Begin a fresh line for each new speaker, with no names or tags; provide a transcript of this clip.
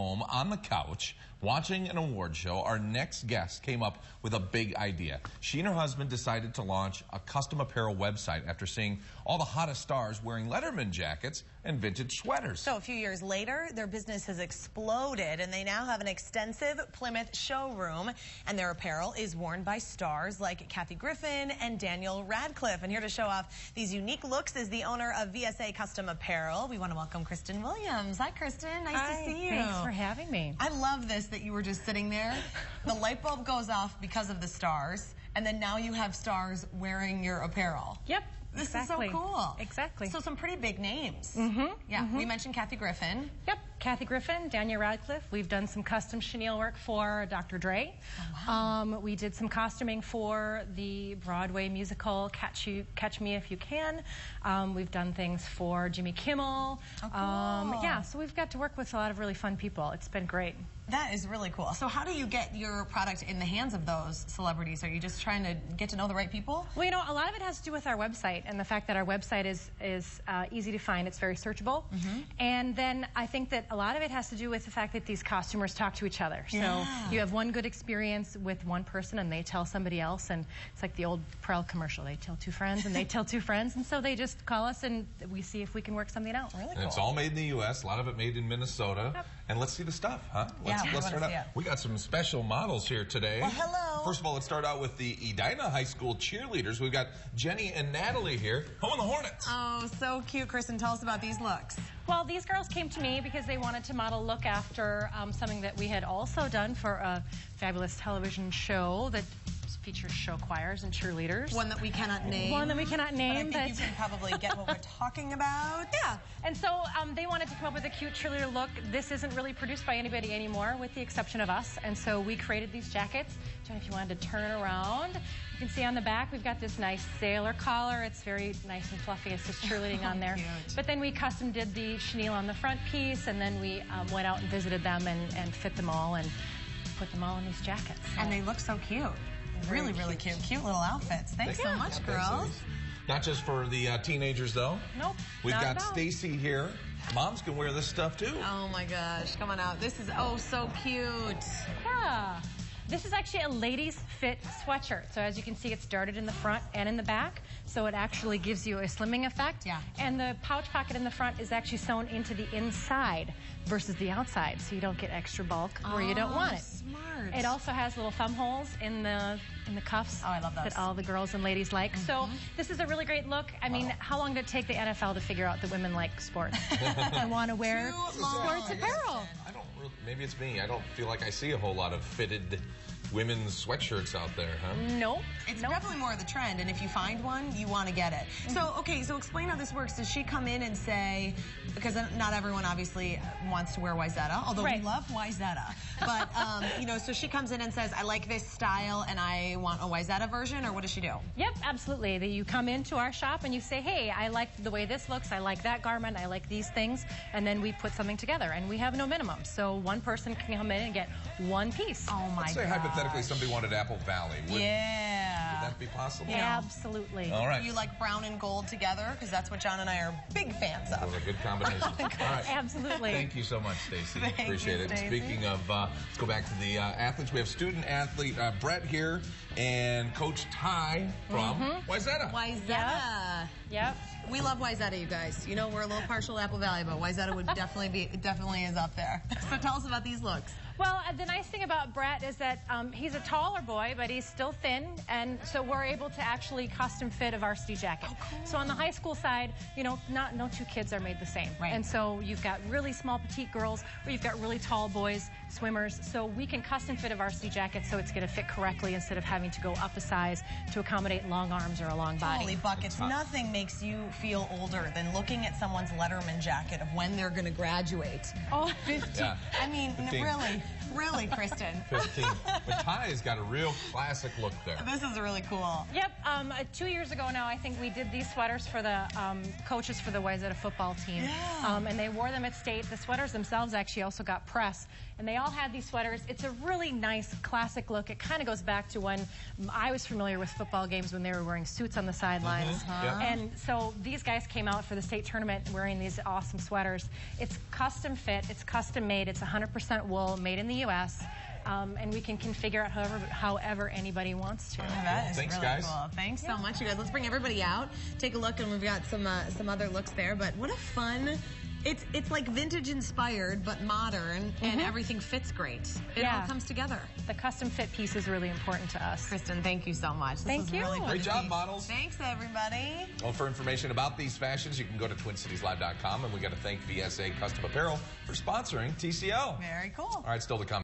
home on the couch watching an award show, our next guest came up with a big idea. She and her husband decided to launch a custom apparel website after seeing all the hottest stars wearing Letterman jackets and vintage sweaters.
So a few years later, their business has exploded, and they now have an extensive Plymouth showroom, and their apparel is worn by stars like Kathy Griffin and Daniel Radcliffe. And here to show off these unique looks is the owner of VSA Custom Apparel. We want to welcome Kristen Williams. Hi, Kristen. Nice to see you.
Thanks for having me.
I love this, that you were just sitting there. The light bulb goes off because of the stars, and then now you have stars wearing your apparel.
Yep.
This
exactly.
is so cool.
Exactly.
So some pretty big names. Yeah, we mentioned Kathy Griffin.
Yep, Kathy Griffin, Daniel Radcliffe. We've done some custom chenille work for Dr. Dre. Oh, wow. We did some costuming for the Broadway musical Catch Me If You Can. We've done things for Jimmy Kimmel.
Oh, cool.
Yeah, so we've got to work with a lot of really fun people. It's been great.
That is really cool. So how do you get your product in the hands of those celebrities? Are you just trying to get to know the right people?
Well, you know, a lot of it has to do with our website and the fact that our website is easy to find. It's very searchable. And then I think that a lot of it has to do with the fact that these costumers talk to each other.
Yeah.
So you have one good experience with one person and they tell somebody else, and it's like the old Prel commercial. They tell two friends and they tell two friends, and so they just call us and we see if we can work something out.
Really cool.
And it's all made in the U.S., a lot of it made in Minnesota. Yep. And let's see the stuff, huh? Let's start out. We got some special models here today.
Well, hello.
First of all, let's start out with the Edina High School cheerleaders. We've got Jenny and Natalie here. Home of the Hornets.
Oh, so cute. Kristen, tell us about these looks.
Well, these girls came to me because they wanted to model look after something that we had also done for a fabulous television show that features show choirs and cheerleaders.
One that we cannot name.
One that we cannot name.
But I think you can probably get what we're talking about.
Yeah. And so they wanted to come up with a cute cheerleader look. This isn't really produced by anybody anymore, with the exception of us. And so we created these jackets. Jen, if you wanted to turn around, you can see on the back we've got this nice sailor collar. It's very nice and fluffy. It's just cheerleading on there.
Cute.
But then we custom did the chenille on the front piece, and then we went out and visited them and fit them all and put them all in these jackets. So.
And they look so cute. Really, really cute. Cute little outfits. Thanks so much, girls.
Not just for the teenagers, though.
Nope.
We've got Stacy here. Moms can wear this stuff, too.
Oh, my gosh. Come on out. This is, oh, so cute.
Yeah. This is actually a ladies' fit sweatshirt. So as you can see, it's darted in the front and in the back. So it actually gives you a slimming effect.
Yeah.
And the pouch pocket in the front is actually sewn into the inside versus the outside, so you don't get extra bulk where you don't want it.
Smart.
It also has little thumb holes in the cuffs.
Oh, I love those.
That all the girls and ladies like. So this is a really great look. I mean, how long did it take the NFL to figure out that women like sports and want to wear sports apparel?
I don't really, maybe it's me. I don't feel like I see a whole lot of fitted women's sweatshirts out there, huh?
Nope.
It's definitely more of the trend, and if you find one, you want to get it. So, okay, so explain how this works. Does she come in and say, because not everyone obviously wants to wear Wayzata, although we love Wayzata, but, you know, so she comes in and says, I like this style and I want a Wayzata version, or what does she do?
Yep, absolutely. You come into our shop and you say, hey, I like the way this looks, I like that garment, I like these things, and then we put something together, and we have no minimum. So one person can come in and get one piece.
Oh, my God.
Let's say hypothetically somebody wanted Apple Valley. Would that be possible?
Yeah, absolutely.
All right.
You like brown and gold together? Because that's what John and I are big fans of.
Well, a good combination. All right.
Absolutely.
Thank you so much, Stacy. Appreciate it.
Stacey.
Speaking of, let's go back to the athletes. We have student athlete Brett here and Coach Ty from Wayzata.
Wayzata.
Yep.
We love Wayzata, you guys. You know, we're a little partial to Apple Valley, but Wayzata would definitely is up there. So tell us about these looks.
Well, the nice thing about Brett is that he's a taller boy, but he's still thin, and so we're able to actually custom fit a varsity jacket.
Oh, cool.
So on the high school side, you know, no two kids are made the same.
Right.
And so you've got really small petite girls, or you've got really tall boys, swimmers. So we can custom fit a varsity jacket so it's going to fit correctly instead of having to go up a size to accommodate long arms or a long body.
Holy buckets, nothing makes you feel older than looking at someone's Letterman jacket of when they're going to graduate.
Oh, 50.
Yeah.
I mean,
15.
really. Really, Kristen?
15. But Ty's got a real classic look there.
This is really cool.
Yep. 2 years ago now, I think we did these sweaters for the coaches for the VSA football team.
Yeah.
And they wore them at state. The sweaters themselves actually also got press. And they all had these sweaters. It's a really nice, classic look. It kind of goes back to when I was familiar with football games when they were wearing suits on the sidelines.
Yep.
And so these guys came out for the state tournament wearing these awesome sweaters. It's custom fit. It's custom made. It's 100% wool, made in the U.S. And we can configure it however anybody wants to.
That is
Thanks,
really
guys.
cool. Thanks so much, you guys. Let's bring everybody out, take a look, and we've got some other looks there. But what a fun... It's like vintage inspired, but modern, and everything fits great. It all comes together.
The custom fit piece is really important to us.
Kristen, thank you so much. This was really fun
Great
to
job,
see.
models.
Thanks, everybody.
Well, for information about these fashions, you can go to TwinCitiesLive.com, and we got to thank VSA Custom Apparel for sponsoring TCL.
Very cool.
All right, still to come.